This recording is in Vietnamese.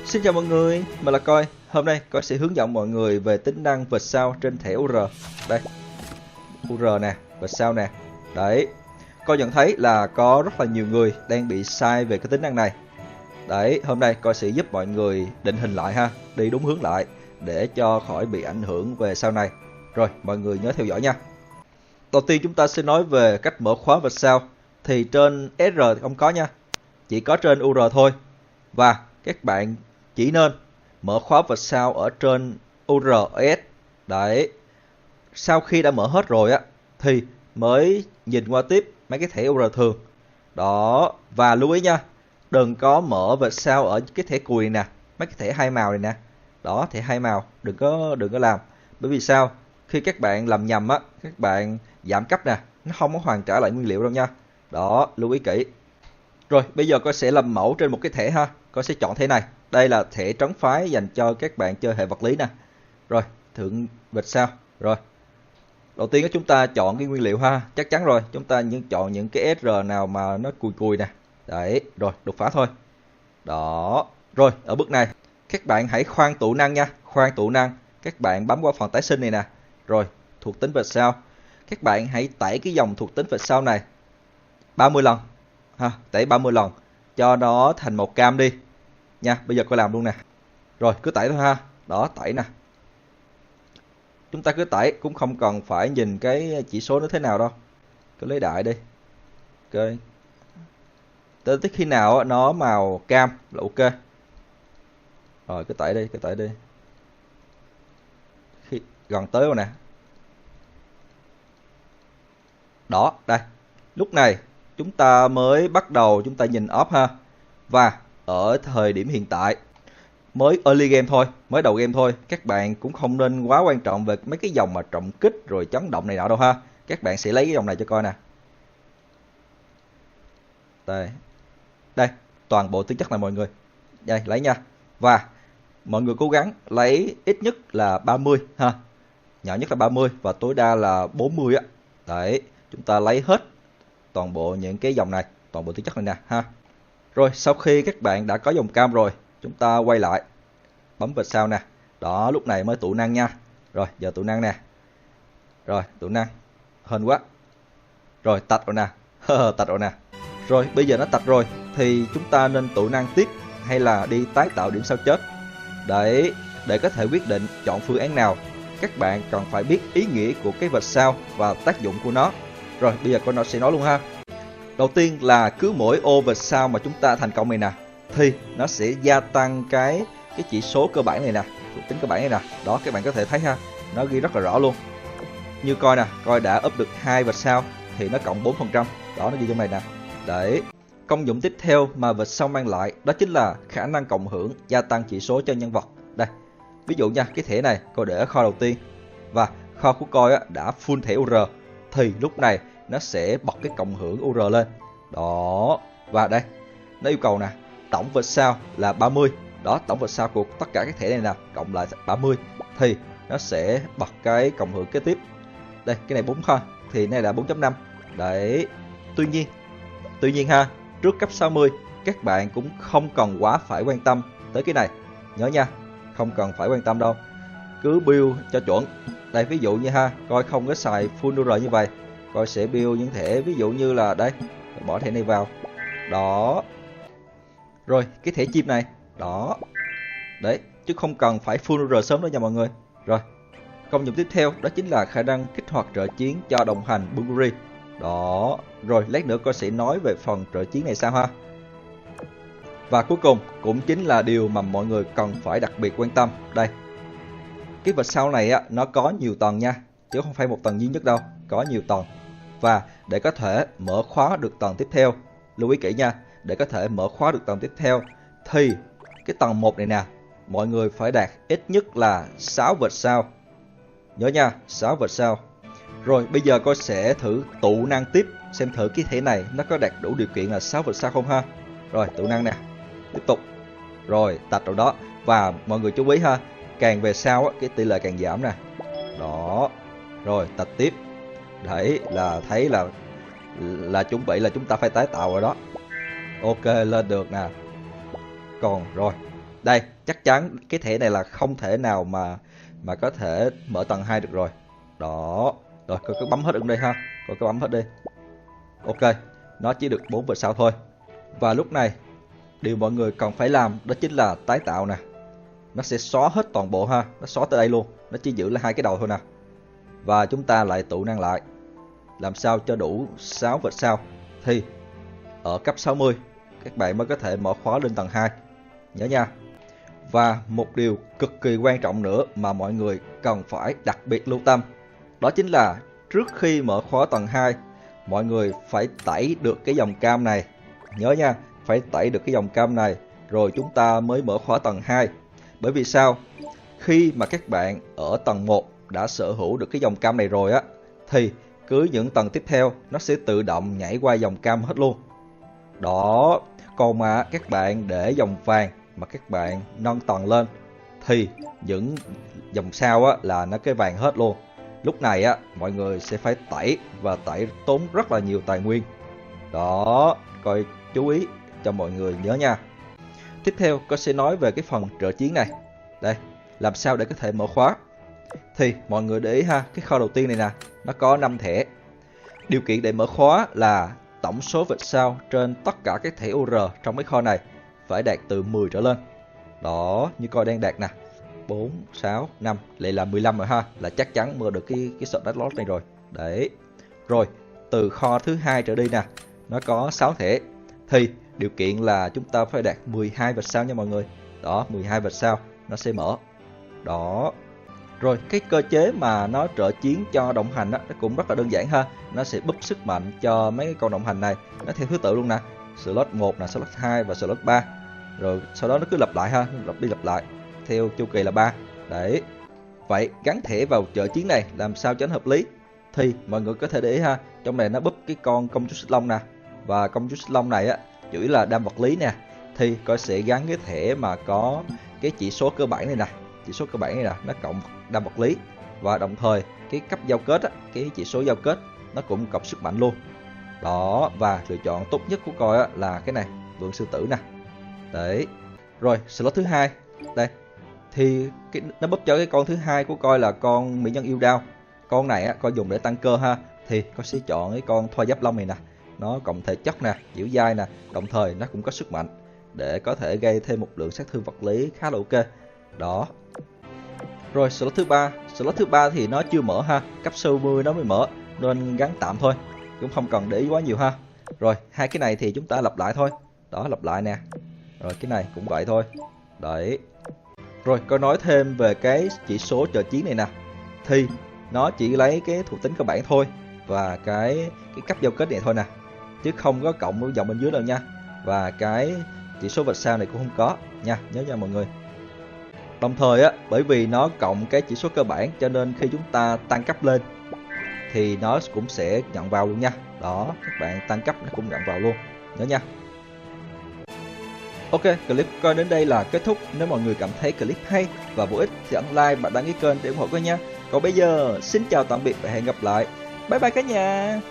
Xin chào mọi người, mình là Coi. Hôm nay Coi sẽ hướng dẫn mọi người về tính năng vệt sao trên thẻ UR. Đây, UR nè, vệt sao nè. Đấy, Coi nhận thấy là có rất là nhiều người đang bị sai về cái tính năng này. Đấy, hôm nay Coi sẽ giúp mọi người định hình lại ha, đi đúng hướng lại để cho khỏi bị ảnh hưởng về sau này. Rồi, mọi người nhớ theo dõi nha. Đầu tiên chúng ta sẽ nói về cách mở khóa vệt sao. Thì trên SR thì không có nha, chỉ có trên UR thôi. Và các bạn chỉ nên mở khóa vệt sao ở trên URS. Đấy, sau khi đã mở hết rồi á thì mới nhìn qua tiếp mấy cái thẻ UR thường. Đó, và lưu ý nha, đừng có mở vệt sao ở cái thẻ cùi này nè, mấy cái thẻ hai màu này nè. Đó, thẻ hai màu đừng có làm. Bởi vì sao? Khi các bạn làm nhầm á, các bạn giảm cấp nè, nó không có hoàn trả lại nguyên liệu đâu nha. Đó, lưu ý kỹ. Rồi, bây giờ Coi sẽ làm mẫu trên một cái thẻ ha. Coi sẽ chọn thẻ này. Đây là thẻ trấn phái dành cho các bạn chơi hệ vật lý nè. Rồi, thượng vệt sao. Rồi. Đầu tiên chúng ta chọn cái nguyên liệu ha. Chắc chắn rồi, chúng ta chọn những cái SR nào mà nó cùi cùi nè. Đấy, rồi, đột phá thôi. Đó. Rồi, ở bước này, các bạn hãy khoan tụ năng nha. Khoan tụ năng. Các bạn bấm qua phần tái sinh này nè. Rồi, thuộc tính vệt sao. Các bạn hãy tẩy cái dòng thuộc tính vệt sao này 30 lần. Ha, tẩy 30 lần cho nó thành màu cam đi nha. Bây giờ Coi làm luôn nè. Rồi cứ tẩy thôi ha. Đó, tẩy nè. Chúng ta cứ tẩy, cũng không cần phải nhìn cái chỉ số nó thế nào đâu. Cứ lấy đại đi. Ok. Tới khi nào nó màu cam là ok. Rồi cứ tẩy đi, cứ tẩy đi. Khi gần tới rồi nè. Đó, đây. Lúc này chúng ta mới bắt đầu chúng ta nhìn off ha. Và ở thời điểm hiện tại mới early game thôi, mới đầu game thôi, các bạn cũng không nên quá quan trọng về mấy cái dòng mà trọng kích rồi chấn động này nọ đâu ha. Các bạn sẽ lấy cái dòng này cho coi nè. Đây, đây, toàn bộ tính chất này mọi người. Đây, lấy nha. Và mọi người cố gắng lấy ít nhất là 30 ha. Nhỏ nhất là 30 và tối đa là 40 á. Đấy, chúng ta lấy hết toàn bộ những cái dòng này, toàn bộ tính chất này nè ha. Rồi, sau khi các bạn đã có dòng cam rồi, chúng ta quay lại, bấm vệt sao nè. Đó, lúc này mới tụ năng nha. Rồi, giờ tụ năng nè. Rồi, tụ năng. Hên quá. Rồi, tạch rồi nè. Tạch rồi nè. Rồi, bây giờ nó tạch rồi, thì chúng ta nên tụ năng tiếp hay là đi tái tạo điểm sao chết. Đấy, để có thể quyết định chọn phương án nào, các bạn cần phải biết ý nghĩa của cái vệt sao và tác dụng của nó. Rồi, bây giờ Con sẽ nói luôn ha. Đầu tiên là cứ mỗi ô vệt sao mà chúng ta thành công này nè, thì nó sẽ gia tăng cái chỉ số cơ bản này nè, thuộc tính cơ bản này nè. Đó, các bạn có thể thấy ha, nó ghi rất là rõ luôn. Như Coi nè, Coi đã up được 2 vệt sao thì nó cộng 4%. Đó, nó ghi trong này nè. Đấy, công dụng tiếp theo mà vệt sao mang lại đó chính là khả năng cộng hưởng, gia tăng chỉ số cho nhân vật. Đây, ví dụ nha, cái thẻ này Coi để ở kho đầu tiên và kho của Coi đã full thẻ UR, thì lúc này nó sẽ bật cái cộng hưởng UR lên. Đó, và đây nó yêu cầu nè, tổng vệt sao là 30. Đó, tổng vệt sao của tất cả các thẻ này nè cộng lại 30 thì nó sẽ bật cái cộng hưởng kế tiếp. Đây, cái này 4 thôi thì này là 4.5. Đấy, tuy nhiên ha, trước cấp 60 các bạn cũng không cần quá phải quan tâm tới cái này. Nhớ nha, không cần phải quan tâm đâu, cứ build cho chuẩn. Đây, ví dụ như ha, Coi không có xài full UR như vậy, Coi sẽ build những thẻ ví dụ như là đây, bỏ thẻ này vào. Đó. Rồi, cái thẻ chim này. Đó. Đấy, chứ không cần phải full UR sớm đâu nha mọi người. Rồi, công dụng tiếp theo đó chính là khả năng kích hoạt trợ chiến cho đồng hành Bulgari. Đó. Rồi, lát nữa Coi sẽ nói về phần trợ chiến này sao ha. Và cuối cùng cũng chính là điều mà mọi người cần phải đặc biệt quan tâm. Đây, cái vệt sao này nó có nhiều tầng nha, chứ không phải một tầng duy nhất đâu, có nhiều tầng. Và để có thể mở khóa được tầng tiếp theo, lưu ý kỹ nha, để có thể mở khóa được tầng tiếp theo thì cái tầng 1 này nè, mọi người phải đạt ít nhất là 6 vệt sao. Nhớ nha, 6 vệt sao. Rồi bây giờ Coi sẽ thử tụ năng tiếp, xem thử cái thẻ này nó có đạt đủ điều kiện là 6 vệt sao không ha. Rồi, tụ năng nè, tiếp tục. Rồi, tạch rồi đó. Và mọi người chú ý ha, càng về sau cái tỷ lệ càng giảm nè. Đó. Rồi, tạch tiếp. Đấy, là thấy là chuẩn bị là chúng ta phải tái tạo rồi đó. Ok, lên được nè. Còn rồi, Đây, chắc chắn cái thẻ này là không thể nào mà có thể mở tầng 2 được rồi. Đó, rồi coi có bấm hết ở đây ha, coi có bấm hết đi. Ok, nó chỉ được 4 vệt sao thôi. Và lúc này, điều mọi người cần phải làm đó chính là tái tạo nè. Nó sẽ xóa hết toàn bộ ha, nó xóa tới đây luôn, nó chỉ giữ lại 2 cái đầu thôi nè. Và chúng ta lại tụ năng lại, làm sao cho đủ 6 vệt sao. Thì ở cấp 60 các bạn mới có thể mở khóa lên tầng 2, nhớ nha. Và một điều cực kỳ quan trọng nữa mà mọi người cần phải đặc biệt lưu tâm, đó chính là trước khi mở khóa tầng 2, mọi người phải tẩy được cái dòng cam này. Nhớ nha, phải tẩy được cái dòng cam này rồi chúng ta mới mở khóa tầng 2. Bởi vì sao? Khi mà các bạn ở tầng 1 đã sở hữu được cái dòng cam này rồi á, thì cứ những tầng tiếp theo nó sẽ tự động nhảy qua dòng cam hết luôn. Đó, còn mà các bạn để dòng vàng mà các bạn nâng tầng lên thì những dòng sau á là nó cái vàng hết luôn. Lúc này á mọi người sẽ phải tẩy và tẩy tốn rất là nhiều tài nguyên. Đó, coi chú ý cho mọi người nhớ nha. Tiếp theo tôi sẽ nói về cái phần trợ chiến này. Đây, làm sao để có thể mở khóa. Thì mọi người để ý ha, cái kho đầu tiên này nè, nó có 5 thẻ. Điều kiện để mở khóa là tổng số vệt sao trên tất cả các thẻ UR trong cái kho này phải đạt từ 10 trở lên. Đó, như coi đang đạt nè, 4, 6, 5, lại là 15 rồi ha, là chắc chắn mở được cái slot slot này rồi. Đấy. Rồi, từ kho thứ 2 trở đi nè, nó có 6 thẻ. Thì điều kiện là chúng ta phải đạt 12 vệt sao nha mọi người. Đó, 12 vệt sao nó sẽ mở. Đó. Rồi cái cơ chế mà nó trợ chiến cho đồng hành đó, nó cũng rất là đơn giản ha. Nó sẽ búp sức mạnh cho mấy cái con đồng hành này, nó theo thứ tự luôn nè. Slot 1 là slot 2 và slot 3. Rồi sau đó nó cứ lặp lại ha, lặp đi lặp lại theo chu kỳ là 3. Đấy. Vậy gắn thẻ vào trợ chiến này làm sao cho nó hợp lý? Thì mọi người có thể để ý ha, trong này nó búp cái con công chúa xích long nè. Và công chúa xích long này á, chủ yếu là đam vật lý nè. Thì coi sẽ gắn cái thẻ mà có cái chỉ số cơ bản này nè. Chỉ số cơ bản này nè, nó cộng đam vật lý. Và đồng thời cái cấp giao kết á, cái chỉ số giao kết nó cũng cộng sức mạnh luôn. Đó, và lựa chọn tốt nhất của coi á, là cái này, vượn sư tử nè. Đấy. Rồi slot thứ 2. Đây. Thì nó búp cho cái con thứ 2 của coi là con mỹ nhân yêu đao. Con này á, coi dùng để tăng cơ ha. Thì coi sẽ chọn cái con thoa giáp long này nè. Nó cộng thể chất nè, dẻo dai nè, đồng thời nó cũng có sức mạnh để có thể gây thêm một lượng sát thương vật lý khá là ok. Đó. Rồi slot thứ 3, slot thứ 3 thì nó chưa mở ha, cấp 60 nó mới mở nên gắn tạm thôi, cũng không cần để ý quá nhiều ha. Rồi hai cái này thì chúng ta lặp lại thôi. Đó, lặp lại nè. Rồi cái này cũng vậy thôi. Đấy. Rồi coi nói thêm về cái chỉ số trợ chiến này nè. Thì nó chỉ lấy cái thuộc tính cơ bản thôi và cái cấp giao kết này thôi nè, chứ không có cộng với dòng bên dưới đâu nha. Và cái chỉ số vệt sao này cũng không có nha, nhớ nha mọi người. Đồng thời á, bởi vì nó cộng cái chỉ số cơ bản cho nên khi chúng ta tăng cấp lên thì nó cũng sẽ nhận vào luôn nha. Đó, các bạn tăng cấp nó cũng nhận vào luôn, nhớ nha. Ok, clip coi đến đây là kết thúc. Nếu mọi người cảm thấy clip hay và bổ ích thì ấn like và đăng ký kênh để ủng hộ coi nha. Còn bây giờ, xin chào tạm biệt và hẹn gặp lại. Bye bye cả nhà.